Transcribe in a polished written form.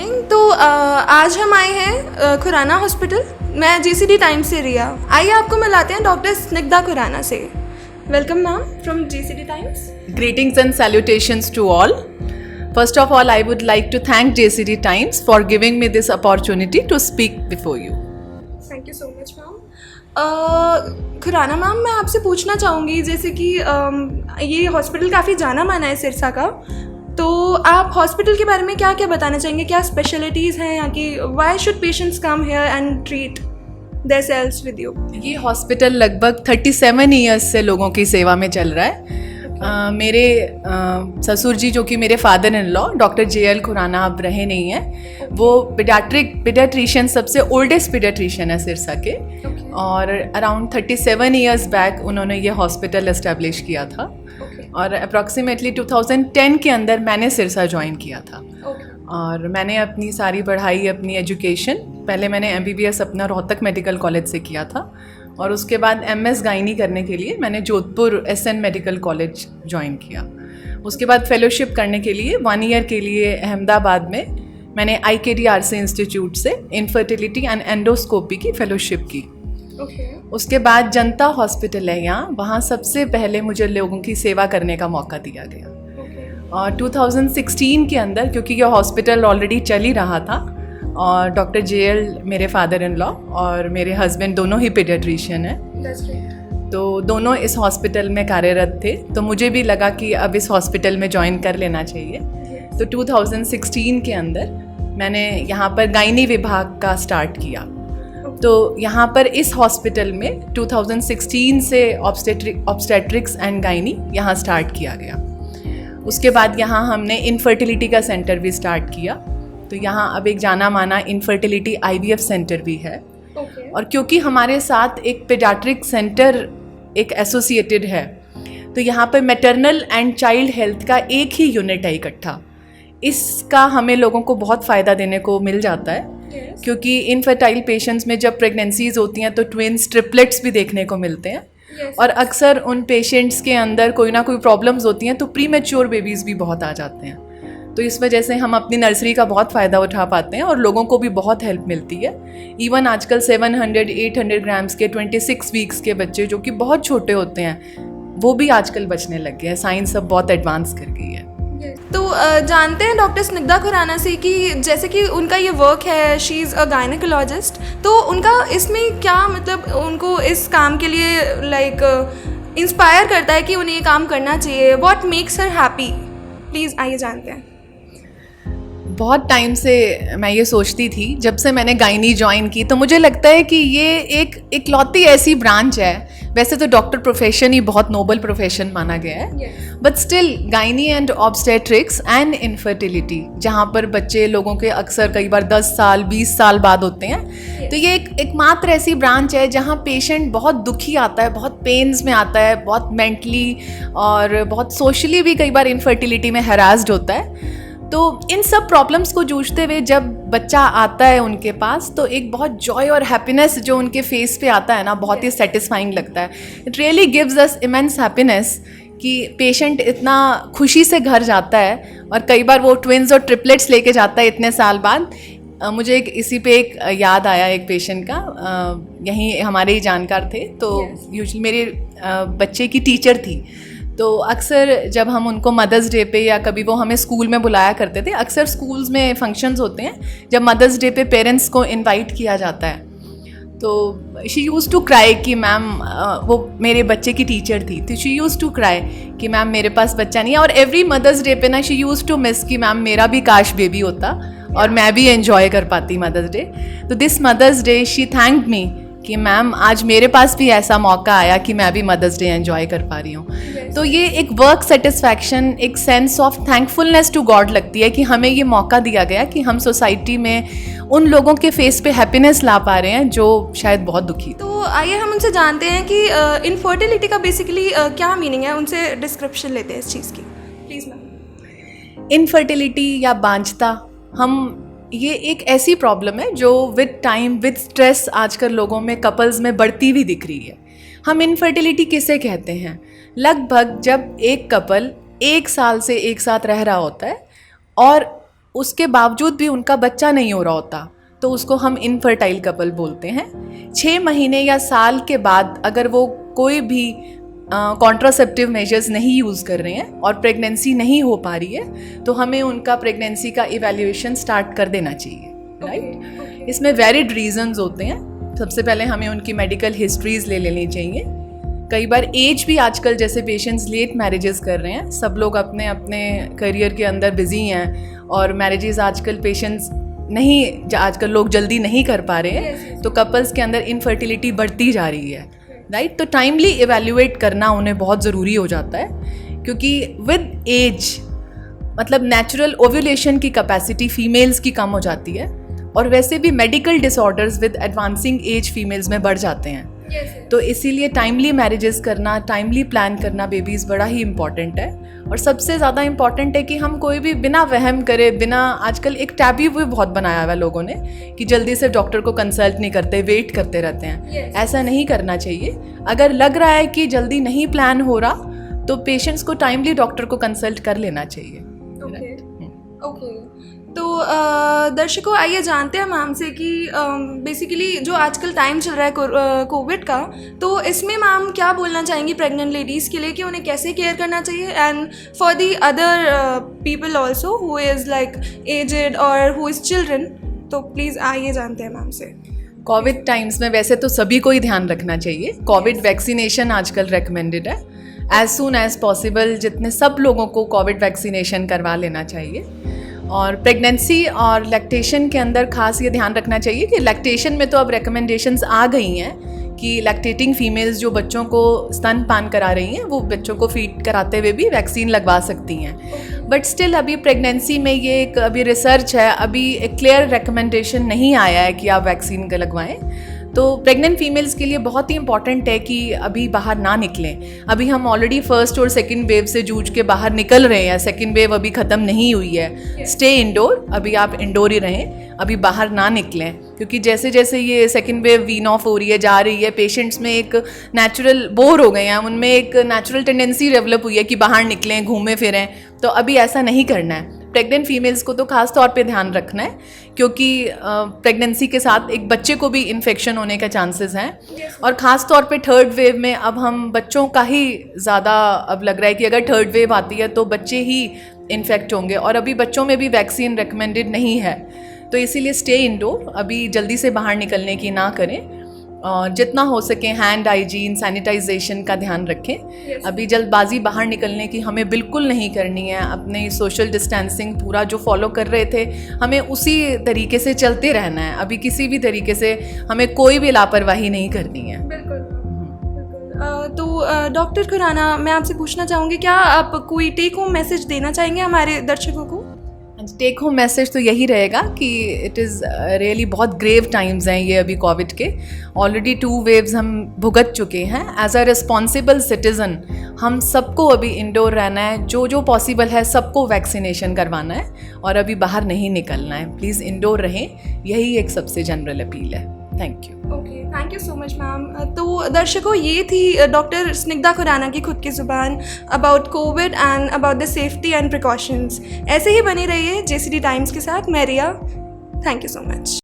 Evening. तो आज हम आए हैं खुराना हॉस्पिटल। मैं जीसीडी टाइम्स से रिया। आइए आपको मिलाते हैं डॉक्टर स्निग्धा खुराना से। Welcome ma'am from GCD times. Greetings and salutations to all. First of all, I would like to thank JCD Times for giving me this opportunity to speak before you. Thank you so much ma'am. Khurana ma'am, मैं आपसे पूछना चाहूँगी, जैसे कि ये hospital काफ़ी जाना माना है सिरसा का, तो आप हॉस्पिटल के बारे में क्या क्या बताना चाहेंगे? क्या स्पेशलिटीज़ हैं यहाँ की? Why should patients come here and treat their selves with you? ये हॉस्पिटल लगभग 37 ईयर्स से लोगों की सेवा में चल रहा है। मेरे ससुर जी, जो कि मेरे father in law doctor JL Khurana, अब रहे नहीं हैं। वो पीडियाट्रिशियन, सबसे ओल्डेस्ट पीडियाट्रिशियन है सिरसा के। और अराउंड 37 ईयर्स बैक उन्होंने ये हॉस्पिटल एस्टेब्लिश किया था। और अप्रॉक्सीमेटली 2010 के अंदर मैंने सिरसा ज्वाइन किया था। और मैंने अपनी सारी पढ़ाई, अपनी एजुकेशन, पहले मैंने MBBS अपना रोहतक मेडिकल कॉलेज से किया था, और उसके बाद MS गायनी करने के लिए मैंने Jodhpur SN medical college join किया। उसके बाद फेलोशिप करने के लिए 1 ईयर के लिए अहमदाबाद में मैंने IKDRC इंस्टीट्यूट से इनफर्टिलिटी एंड एंडोस्कोपी की फेलोशिप की। उसके बाद जनता हॉस्पिटल है यहाँ, वहाँ सबसे पहले मुझे लोगों की सेवा करने का मौका दिया गया। और 2016 के अंदर, क्योंकि यह हॉस्पिटल ऑलरेडी चल ही रहा था, और डॉक्टर JL मेरे फादर इन लॉ और मेरे हस्बैंड दोनों ही पीडियाट्रिशियन हैं, तो दोनों इस हॉस्पिटल में कार्यरत थे, तो मुझे भी लगा कि अब इस हॉस्पिटल में ज्वाइन कर लेना चाहिए। तो 2016 के अंदर मैंने यहाँ पर गायनी विभाग का स्टार्ट किया। तो यहाँ पर इस हॉस्पिटल में 2016 से ऑब्स्टेट्रिक्स एंड गायनी यहाँ स्टार्ट किया गया। उसके बाद यहाँ हमने इनफर्टिलिटी का सेंटर भी स्टार्ट किया। तो यहाँ अब एक जाना माना इनफर्टिलिटी IVF सेंटर भी है। और क्योंकि हमारे साथ एक पीडियाट्रिक सेंटर एक एसोसिएटेड है, तो यहाँ पर मैटरनल एंड चाइल्ड हेल्थ का एक ही यूनिट है इकट्ठा। इसका हमें लोगों को बहुत फ़ायदा देने को मिल जाता है। क्योंकि इनफर्टाइल पेशेंट्स में जब प्रेगनेंसीज होती हैं तो ट्विन्स, ट्रिपलेट्स भी देखने को मिलते हैं। और अक्सर उन पेशेंट्स के अंदर कोई ना कोई प्रॉब्लम्स होती हैं, तो प्री मैच्योर बेबीज़ भी बहुत आ जाते हैं। तो इस वजह से हम अपनी नर्सरी का बहुत फ़ायदा उठा पाते हैं और लोगों को भी बहुत हेल्प मिलती है। इवन आजकल 700-800 ग्राम्स के 26 वीक्स के बच्चे, जो कि बहुत छोटे होते हैं, वो भी आजकल बचने लग गए हैं। साइंस अब बहुत एडवांस कर गई है। तो जानते हैं डॉक्टर स्निग्धा खुराना से कि जैसे कि उनका ये वर्क है, शी इज़ अ गायनेकोलॉजिस्ट, तो उनका इसमें क्या मतलब उनको इस काम के लिए लाइक इंस्पायर करता है कि उन्हें ये काम करना चाहिए? What makes her happy? Please आइए जानते हैं। बहुत टाइम से मैं ये सोचती थी, जब से मैंने गायनी ज्वाइन की, तो मुझे लगता है कि ये एक इकलौती ऐसी ब्रांच है। वैसे तो डॉक्टर प्रोफेशन ही बहुत नोबल प्रोफेशन माना गया है, but still gynae and obstetrics and infertility, जहाँ पर बच्चे लोगों के अक्सर कई बार 10 साल 20 साल बाद होते हैं, तो ये एकमात्र ऐसी ब्रांच है जहाँ पेशेंट बहुत दुखी आता है, बहुत पेन्स में आता है, बहुत मेंटली और बहुत सोशली भी कई बार इनफर्टिलिटी में हरास्ड होता है। तो इन सब प्रॉब्लम्स को जूझते हुए जब बच्चा आता है उनके पास, तो एक बहुत जॉय और हैप्पीनेस जो उनके फेस पे आता है ना, बहुत ही सेटिस्फाइंग लगता है। It really gives us immense happiness कि पेशेंट इतना खुशी से घर जाता है, और कई बार वो ट्विन्स और ट्रिपलेट्स लेके जाता है इतने साल बाद। मुझे इसी पे एक याद आया एक पेशेंट का, यहीं हमारे ही जानकार थे, तो यूजुअली मेरे बच्चे की टीचर थी। तो अक्सर जब हम उनको मदर्स डे पे, या कभी वो हमें स्कूल में बुलाया करते थे, अक्सर स्कूल्स में फंक्शंस होते हैं जब मदर्स डे पे पेरेंट्स को इनवाइट किया जाता है, तो शी यूज़ टू क्राई कि मैम, वो मेरे बच्चे की टीचर थी, तो शी यूज़ टू क्राई कि मैम मेरे पास बच्चा नहीं है। और एवरी मदर्स डे पे ना शी यूज़ टू मिस कि मैम मेरा भी काश बेबी होता और मैं भी एंजॉय कर पाती मदर्स डे। तो this mother's day she thanked me कि मैम आज मेरे पास भी ऐसा मौका आया कि मैं भी मदर्स डे एंजॉय कर पा रही हूँ। तो ये एक वर्क सेटिस्फैक्शन, एक sense of thankfulness to God लगती है कि हमें ये मौका दिया गया कि हम सोसाइटी में उन लोगों के फेस पे हैप्पीनेस ला पा रहे हैं जो शायद बहुत दुखी। तो आइए हम उनसे जानते हैं कि इनफर्टिलिटी का बेसिकली क्या मीनिंग है, उनसे डिस्क्रिप्शन लेते हैं इस चीज़ की। Please ma'am. इनफर्टिलिटी या बांझता, हम ये एक ऐसी प्रॉब्लम है जो विद टाइम, विद स्ट्रेस आजकल लोगों में, कपल्स में बढ़ती हुई दिख रही है। हम इनफर्टिलिटी किसे कहते हैं? लगभग जब एक कपल 1 साल से एक साथ रह रहा होता है और उसके बावजूद भी उनका बच्चा नहीं हो रहा होता तो उसको हम इनफर्टाइल कपल बोलते हैं। 6 महीने या साल के बाद अगर वो कोई भी कॉन्ट्रासेप्टिव मेजर्स नहीं यूज़ कर रहे हैं और प्रेगनेंसी नहीं हो पा रही है तो हमें उनका प्रेगनेंसी का इवैल्यूएशन स्टार्ट कर देना चाहिए, राइट। इसमें वैलिड रीजंस होते हैं। सबसे पहले हमें उनकी मेडिकल हिस्ट्रीज ले लेनी चाहिए। कई बार एज भी आजकल जैसे पेशेंट्स लेट मैरिजेस कर रहे हैं, सब लोग अपने अपने करियर के अंदर बिजी हैं और मैरिजेस आजकल पेशेंट्स नहीं, आजकल लोग जल्दी नहीं कर पा रहे हैं, तो कपल्स के अंदर इनफर्टिलिटी बढ़ती जा रही है, राइट। तो टाइमली इवैल्यूएट करना उन्हें बहुत ज़रूरी हो जाता है, क्योंकि विद एज मतलब नेचुरल ओव्यूलेशन की कैपेसिटी फीमेल्स की कम हो जाती है और वैसे भी medical disorders with advancing as females में बढ़ जाते हैं। तो इसीलिए टाइमली मैरिजेस करना, टाइमली प्लान करना बेबीज़ बड़ा ही इम्पॉर्टेंट है। और सबसे ज़्यादा इम्पॉर्टेंट है कि हम कोई भी बिना वहम करे, बिना, आजकल एक टैबू भी बहुत बनाया हुआ है लोगों ने कि जल्दी से डॉक्टर को कंसल्ट नहीं करते, वेट करते रहते हैं। ऐसा नहीं करना चाहिए। अगर लग रहा है कि जल्दी नहीं प्लान हो रहा तो पेशेंट्स को टाइमली डॉक्टर को कंसल्ट कर लेना चाहिए। ओके। तो दर्शकों, आइए जानते हैं मैम से कि बेसिकली जो आजकल टाइम चल रहा है कोविड का, तो इसमें मैम क्या बोलना चाहेंगी प्रेग्नेंट लेडीज़ के लिए कि उन्हें कैसे केयर करना चाहिए, and for the other people also who is like aged और हु इज़ चिल्ड्रन। तो प्लीज़ आइए जानते हैं मैम से। कोविड टाइम्स में वैसे तो सभी को ही ध्यान रखना चाहिए। कोविड वैक्सीनेशन आजकल रेकमेंडेड है। एज सून एज पॉसिबल जितने सब लोगों को कोविड वैक्सीनेशन करवा लेना चाहिए। और प्रेगनेंसी और लैक्टेशन के अंदर खास ये ध्यान रखना चाहिए कि लैक्टेशन में तो अब रिकमेंडेशंस आ गई हैं कि लैक्टेटिंग फीमेल्स जो बच्चों को स्तनपान करा रही हैं वो बच्चों को फीड कराते हुए भी वैक्सीन लगवा सकती हैं। बट स्टिल अभी प्रेगनेंसी में ये एक अभी रिसर्च है, अभी एक क्लियर रिकमेंडेशन नहीं आया है कि आप वैक्सीन का लगवाएं। तो प्रेग्नेंट फीमेल्स के लिए बहुत ही इंपॉर्टेंट है कि अभी बाहर ना निकलें। अभी हम ऑलरेडी फर्स्ट और सेकंड वेव से जूझ के बाहर निकल रहे हैं, सेकंड वेव अभी ख़त्म नहीं हुई है। स्टे इंडोर, अभी आप इंडोर ही रहें, अभी बाहर ना निकलें, क्योंकि जैसे जैसे ये सेकंड वेव वीन ऑफ हो रही है, जा रही है, पेशेंट्स में एक नेचुरल बोर हो गए हैं, उनमें एक नेचुरल टेंडेंसी डेवलप हुई है कि बाहर निकलें, घूमें फिरें। तो अभी ऐसा नहीं करना है। प्रेग्नेंट फीमेल्स को तो खास तौर पे ध्यान रखना है, क्योंकि प्रेगनेंसी के साथ एक बच्चे को भी इन्फेक्शन होने के चांसेस हैं। और ख़ास तौर पे थर्ड वेव में अब हम बच्चों का ही ज़्यादा अब लग रहा है कि अगर थर्ड वेव आती है तो बच्चे ही इन्फेक्ट होंगे, और अभी बच्चों में भी वैक्सीन रिकमेंडेड नहीं है। तो इसीलिए स्टे इंडोर, अभी जल्दी से बाहर निकलने की ना करें, और जितना हो सके हैंड हाइजीन, सैनिटाइजेशन का ध्यान रखें। अभी जल्दबाजी बाहर निकलने की हमें बिल्कुल नहीं करनी है। अपने सोशल डिस्टेंसिंग पूरा जो फॉलो कर रहे थे हमें उसी तरीके से चलते रहना है। अभी किसी भी तरीके से हमें कोई भी लापरवाही नहीं करनी है। बिल्कुल। तो डॉक्टर खुराना, मैं आपसे पूछना चाहूँगी, क्या आप कोई टेक होम मैसेज देना चाहेंगे हमारे दर्शकों को? टेक होम मैसेज तो यही रहेगा कि इट इज़ रियली बहुत ग्रेव टाइम्स हैं ये अभी कोविड के। ऑलरेडी 2 वेव्स हम भुगत चुके हैं। एज अ रिस्पॉन्सिबल सिटीज़न हम सबको अभी इंडोर रहना है, जो जो पॉसिबल है सबको वैक्सीनेशन करवाना है और अभी बाहर नहीं निकलना है। प्लीज़ इंडोर रहें, यही एक सबसे जनरल अपील है। Thank you. Okay, thank you so much ma'am. तो दर्शकों, ये थी डॉक्टर स्निग्धा खुराना की खुद की ज़ुबान about Covid and about the safety and precautions. ऐसे ही बनी रहिए JCD टाइम्स के साथ। मैं रिया, थैंक यू सो मच।